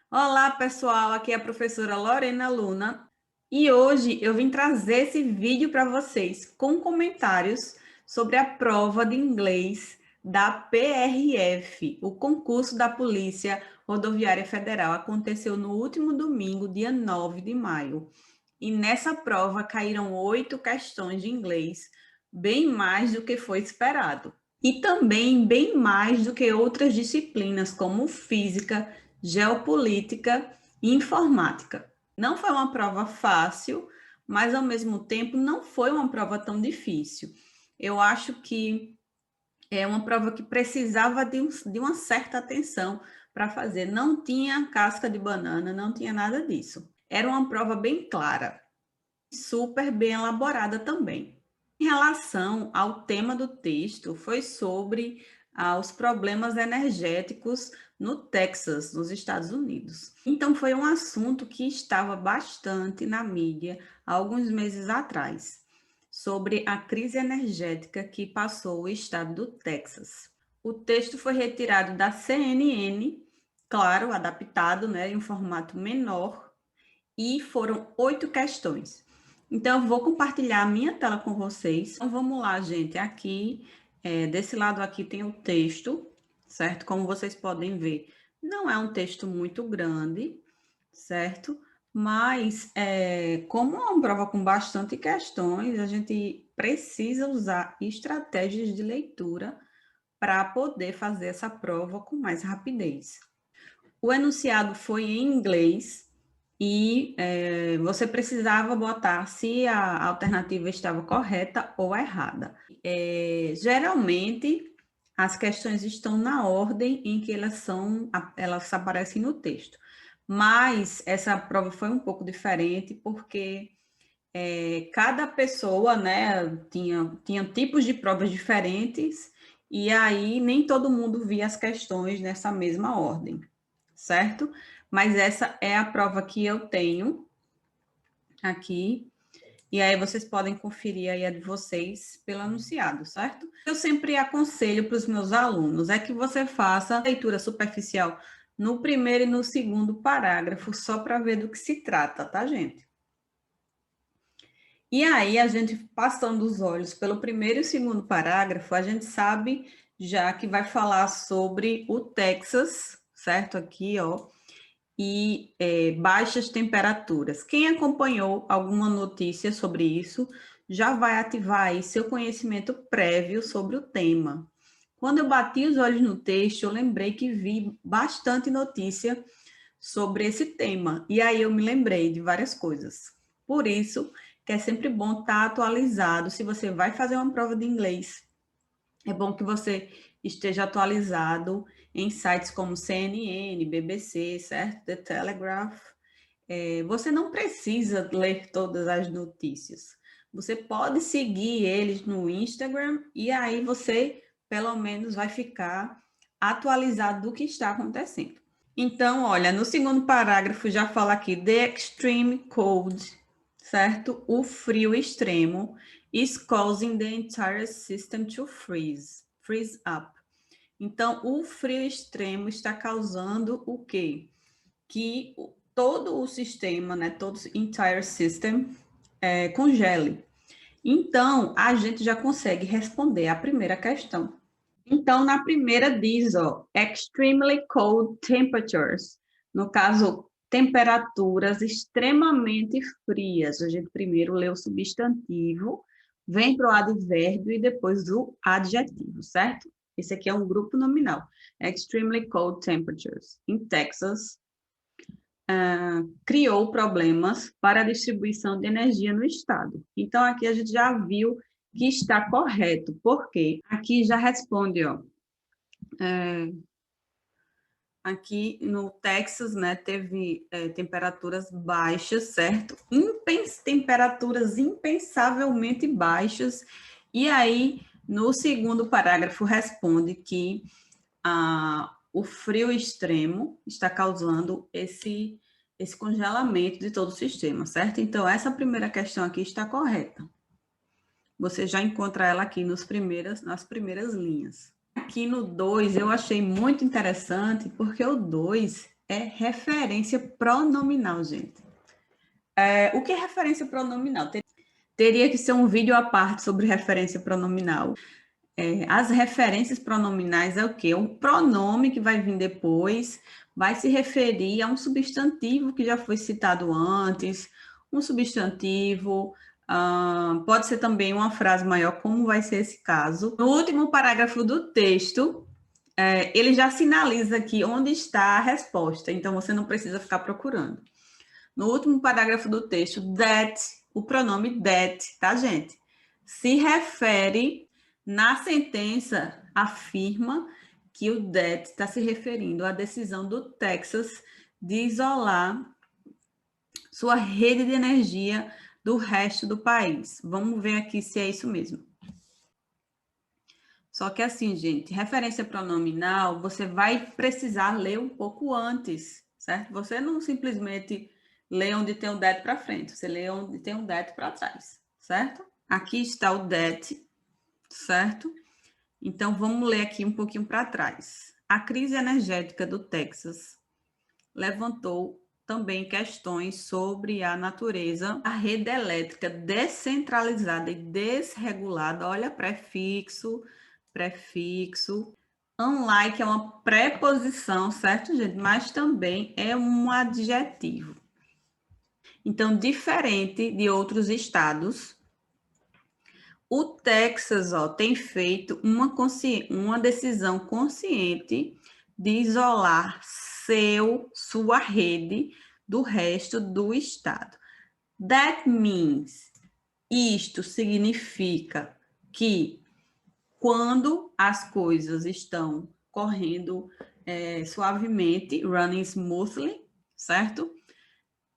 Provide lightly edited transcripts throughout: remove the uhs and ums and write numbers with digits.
Olá, pessoal. Aqui é a professora Lorena Luna e hoje eu vim trazer esse vídeo para vocês com comentários sobre a prova de inglês da PRF, o concurso da Polícia Rodoviária Federal. Aconteceu no último domingo, dia 9 de maio. E nessa prova caíram 8 questões de inglês, bem mais do que foi esperado. E também bem mais do que outras disciplinas, como física, geopolítica e informática. Não foi uma prova fácil, mas ao mesmo tempo não foi uma prova tão difícil. Eu acho que é uma prova que precisava de uma certa atenção para fazer. Não tinha casca de banana, não tinha nada disso. Era uma prova bem clara, super bem elaborada também. Em relação ao tema do texto, foi sobre os problemas energéticos no Texas, nos Estados Unidos. Então, foi um assunto que estava bastante na mídia há alguns meses atrás, sobre a crise energética que passou o estado do Texas. O texto foi retirado da CNN, claro, adaptado, né, em um formato menor, e foram 8 questões. Então, eu vou compartilhar a minha tela com vocês. Então, vamos lá, gente. Aqui, desse lado aqui tem o texto, certo? Como vocês podem ver, não é um texto muito grande, certo? Mas, como é uma prova com bastante questões, a gente precisa usar estratégias de leitura para poder fazer essa prova com mais rapidez. O enunciado foi em inglês e você precisava botar se a alternativa estava correta ou errada. Geralmente, as questões estão na ordem em que elas aparecem no texto. Mas essa prova foi um pouco diferente porque cada pessoa, né, tinha tipos de provas diferentes e aí nem todo mundo via as questões nessa mesma ordem, certo? Mas essa é a prova que eu tenho aqui. E aí vocês podem conferir aí a de vocês pelo anunciado, certo? Eu sempre aconselho para os meus alunos é que você faça leitura superficial no primeiro e no segundo parágrafo, só para ver do que se trata, tá, gente? E aí, a gente passando os olhos pelo primeiro e segundo parágrafo, a gente sabe já que vai falar sobre o Texas, certo? Aqui, ó, e baixas temperaturas. Quem acompanhou alguma notícia sobre isso já vai ativar aí seu conhecimento prévio sobre o tema. Quando eu bati os olhos no texto, eu lembrei que vi bastante notícia sobre esse tema. E aí eu me lembrei de várias coisas. Por isso que é sempre bom estar atualizado. Se você vai fazer uma prova de inglês, é bom que você esteja atualizado em sites como CNN, BBC, certo? The Telegraph. Você não precisa ler todas as notícias. Você pode seguir eles no Instagram e aí você, pelo menos, vai ficar atualizado do que está acontecendo. Então, olha, no segundo parágrafo já fala aqui, the extreme cold, certo? O frio extremo is causing the entire system to freeze up. Então, o frio extremo está causando o quê? Que todo o sistema, né, todo o entire system congele. Então, a gente já consegue responder a primeira questão. Então, na primeira diz, ó, extremely cold temperatures. No caso, temperaturas extremamente frias. A gente primeiro lê o substantivo, vem para o advérbio e depois o adjetivo, certo? Esse aqui é um grupo nominal. Extremely cold temperatures. In Texas, criou problemas para a distribuição de energia no estado. Então, aqui a gente já viu que está correto, porque aqui já responde, ó, aqui no Texas, né, teve temperaturas baixas, certo? Temperaturas impensavelmente baixas, e aí, no segundo parágrafo, responde que o frio extremo está causando esse congelamento de todo o sistema, certo? Então, essa primeira questão aqui está correta. Você já encontra ela aqui nas primeiras linhas. Aqui no 2 eu achei muito interessante, porque o 2 é referência pronominal, gente. O que é referência pronominal? Teria que ser um vídeo à parte sobre referência pronominal. As referências pronominais é o quê? É um pronome que vai vir depois, vai se referir a um substantivo que já foi citado antes, um substantivo, pode ser também uma frase maior, como vai ser esse caso. No último parágrafo do texto, ele já sinaliza aqui onde está a resposta, então você não precisa ficar procurando. No último parágrafo do texto, that, o pronome that, tá, gente? Se refere, na sentença, afirma que o that está se referindo à decisão do Texas de isolar sua rede de energia do resto do país. Vamos ver aqui se é isso mesmo. Só que assim, gente, referência pronominal, você vai precisar ler um pouco antes, certo? Você não simplesmente lê onde tem o that para frente, você lê onde tem o that para trás, certo? Aqui está o that, certo? Então, vamos ler aqui um pouquinho para trás. A crise energética do Texas levantou também questões sobre a natureza da rede elétrica descentralizada e desregulada. Olha, prefixo. Unlike é uma preposição, certo, gente? Mas também é um adjetivo. Então, diferente de outros estados, o Texas tem feito uma decisão consciente de isolar sua rede do resto do estado. That means, isto significa que quando as coisas estão correndo suavemente, running smoothly, certo?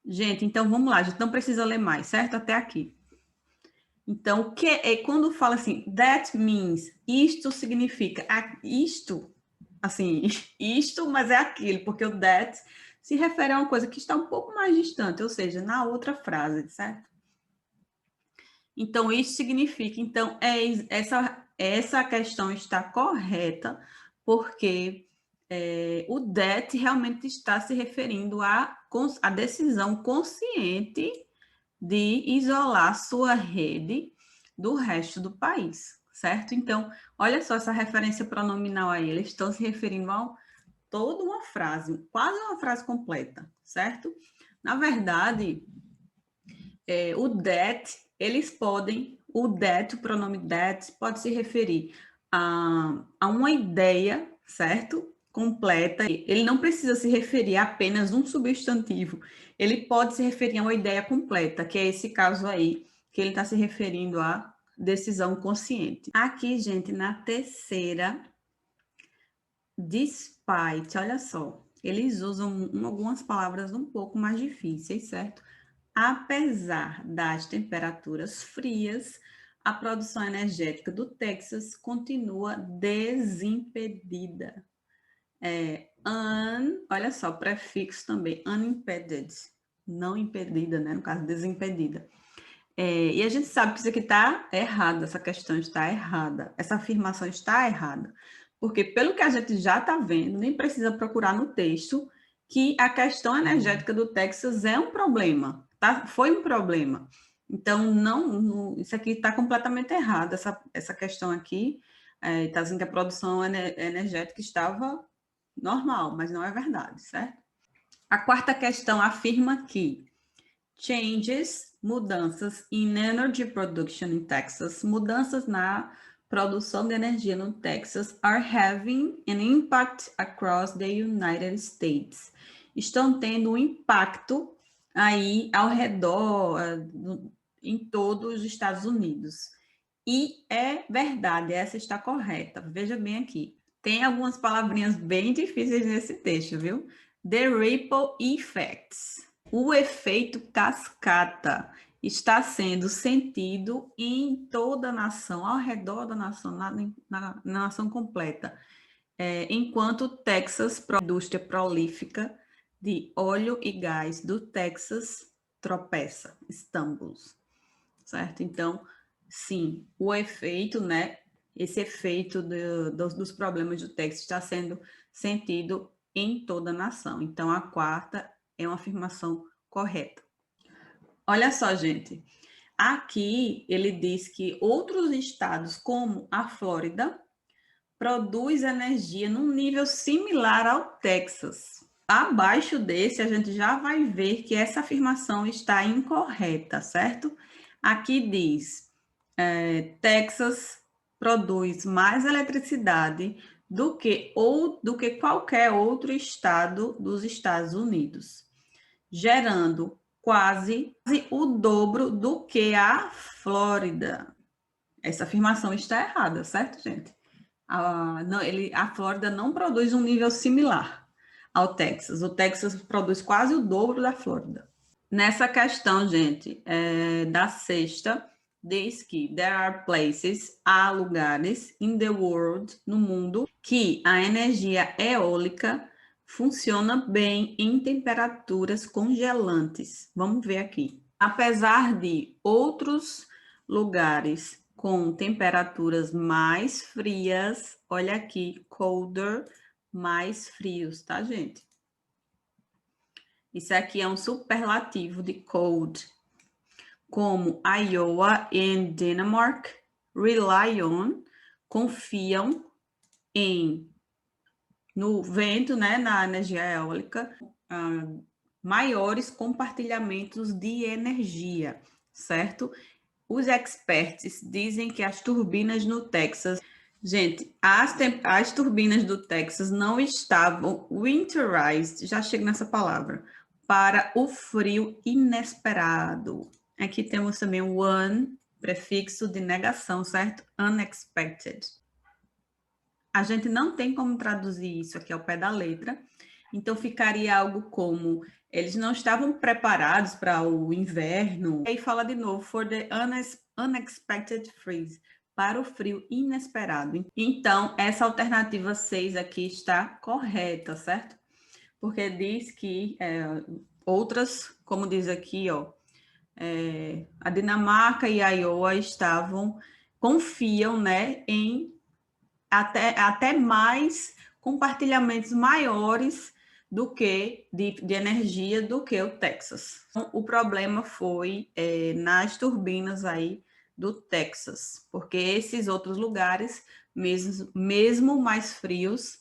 Gente, então vamos lá, a gente não precisa ler mais, certo? Até aqui. Então, o que é quando fala assim, that means, isto significa, isto, assim, isto, mas é aquilo, porque o that se refere a uma coisa que está um pouco mais distante, ou seja, na outra frase, certo? Então, isso significa, então, essa questão está correta, porque o that realmente está se referindo à decisão consciente de isolar sua rede do resto do país, certo? Então, olha só essa referência pronominal aí, eles estão se referindo a toda uma frase, quase uma frase completa, certo? Na verdade, o o pronome that, pode se referir a uma ideia, certo? Completa. Ele não precisa se referir a apenas um substantivo. Ele pode se referir a uma ideia completa, que é esse caso aí, que ele está se referindo à decisão consciente. Aqui, gente, na terceira, despite, olha só, eles usam algumas palavras um pouco mais difíceis, certo? Apesar das temperaturas frias, a produção energética do Texas continua desimpedida. Olha só, prefixo também, unimpeded, não impedida, né? No caso, desimpedida. E a gente sabe que isso aqui está errado, essa questão está errada, essa afirmação está errada, porque pelo que a gente já está vendo, nem precisa procurar no texto, que a questão energética do Texas é um problema, tá? Foi um problema. Então, isso aqui está completamente errado, essa questão aqui, está dizendo que a produção energética estava normal, mas não é verdade, certo? A quarta questão afirma que changes, mudanças in energy production in Texas, mudanças na produção de energia no Texas are having an impact across the United States. Estão tendo um impacto aí ao redor, em todos os Estados Unidos. E é verdade, essa está correta. Veja bem aqui. Tem algumas palavrinhas bem difíceis nesse texto, viu? The ripple effects. O efeito cascata está sendo sentido em toda a nação, ao redor da nação, na nação completa. Enquanto o Texas, a indústria prolífica de óleo e gás do Texas, tropeça, stumbles, certo? Então, sim, o efeito, né? Esse efeito dos problemas do Texas está sendo sentido em toda a nação. Então, a quarta é uma afirmação correta. Olha só, gente. Aqui ele diz que outros estados, como a Flórida, produz energia num nível similar ao Texas. Abaixo desse, a gente já vai ver que essa afirmação está incorreta, certo? Aqui diz, Texas produz mais eletricidade do que qualquer outro estado dos Estados Unidos, gerando quase o dobro do que a Flórida. Essa afirmação está errada, certo, gente? A Flórida não produz um nível similar ao Texas. O Texas produz quase o dobro da Flórida. Nessa questão, gente, da sexta, diz que há lugares in the world, no mundo, que a energia eólica funciona bem em temperaturas congelantes. Vamos ver aqui. Apesar de outros lugares com temperaturas mais frias, olha aqui, colder, mais frios, tá, gente? Isso aqui é um superlativo de cold, como Iowa e Denmark rely on, confiam no vento, né, na energia eólica, maiores compartilhamentos de energia, certo? Os experts dizem que as turbinas no Texas, gente, as turbinas do Texas não estavam winterized, já chego nessa palavra, para o frio inesperado. Aqui temos também o one, prefixo de negação, certo? Unexpected. A gente não tem como traduzir isso aqui ao pé da letra, então ficaria algo como eles não estavam preparados para o inverno. E aí fala de novo, for the unexpected freeze, para o frio inesperado. Então, essa alternativa 6 aqui está correta, certo? Porque diz que outras, como diz aqui, ó, a Dinamarca e a Iowa confiam, né, em até mais compartilhamentos maiores do que de energia do que o Texas. Então, o problema foi nas turbinas aí do Texas, porque esses outros lugares, mesmo mais frios,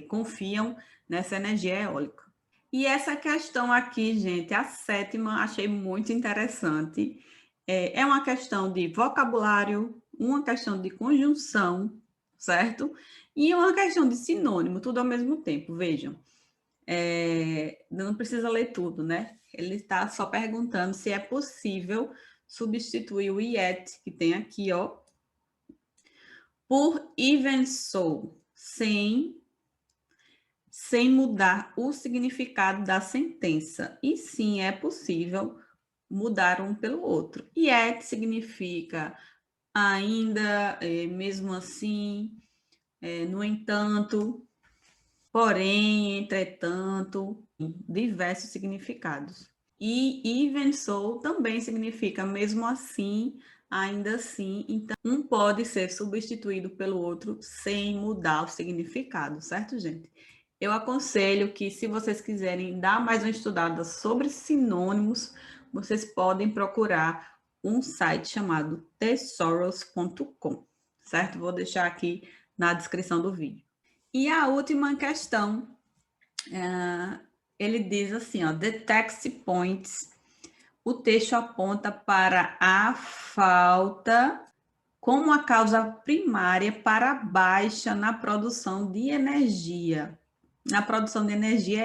confiam nessa energia eólica. E essa questão aqui, gente, a sétima, achei muito interessante. É uma questão de vocabulário, uma questão de conjunção, certo? E uma questão de sinônimo, tudo ao mesmo tempo, vejam. Não precisa ler tudo, né? Ele está só perguntando se é possível substituir o yet, que tem aqui, ó, por even so, sem mudar o significado da sentença. E sim, é possível mudar um pelo outro. Yet significa ainda, mesmo assim, no entanto, porém, entretanto, diversos significados. E even so também significa mesmo assim, ainda assim. Então, um pode ser substituído pelo outro sem mudar o significado, certo, gente? Eu aconselho que, se vocês quiserem dar mais uma estudada sobre sinônimos, vocês podem procurar um site chamado thesaurus.com, certo? Vou deixar aqui na descrição do vídeo. E a última questão, ele diz assim, ó, the text points, o texto aponta para a falta como a causa primária para a baixa na produção de energia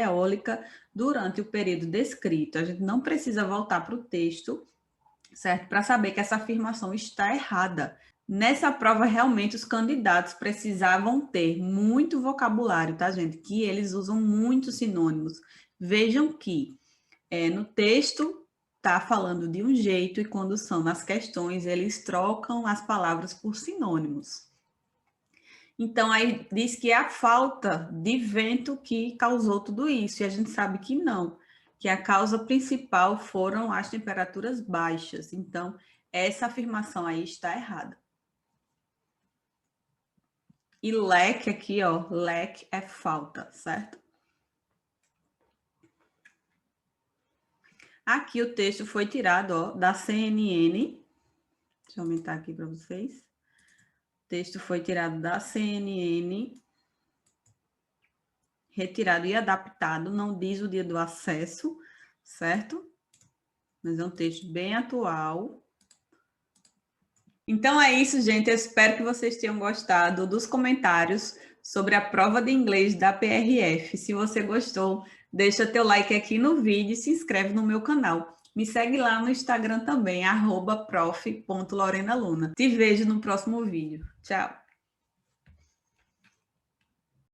eólica durante o período descrito. A gente não precisa voltar para o texto, certo? Para saber que essa afirmação está errada. Nessa prova, realmente, os candidatos precisavam ter muito vocabulário, tá, gente? Que eles usam muitos sinônimos. Vejam que no texto está falando de um jeito e quando são nas questões, eles trocam as palavras por sinônimos. Então, aí diz que é a falta de vento que causou tudo isso, e a gente sabe que não, que a causa principal foram as temperaturas baixas. Então, essa afirmação aí está errada. E lack aqui, ó, lack é falta, certo? Aqui o texto foi tirado, ó, da CNN. Deixa eu aumentar aqui para vocês. O texto foi tirado da CNN, retirado e adaptado, não diz o dia do acesso, certo? Mas é um texto bem atual. Então é isso, gente. Eu espero que vocês tenham gostado dos comentários sobre a prova de inglês da PRF. Se você gostou, deixa teu like aqui no vídeo e se inscreve no meu canal. Me segue lá no Instagram também, @prof.lorenaluna. Te vejo no próximo vídeo. Tchau!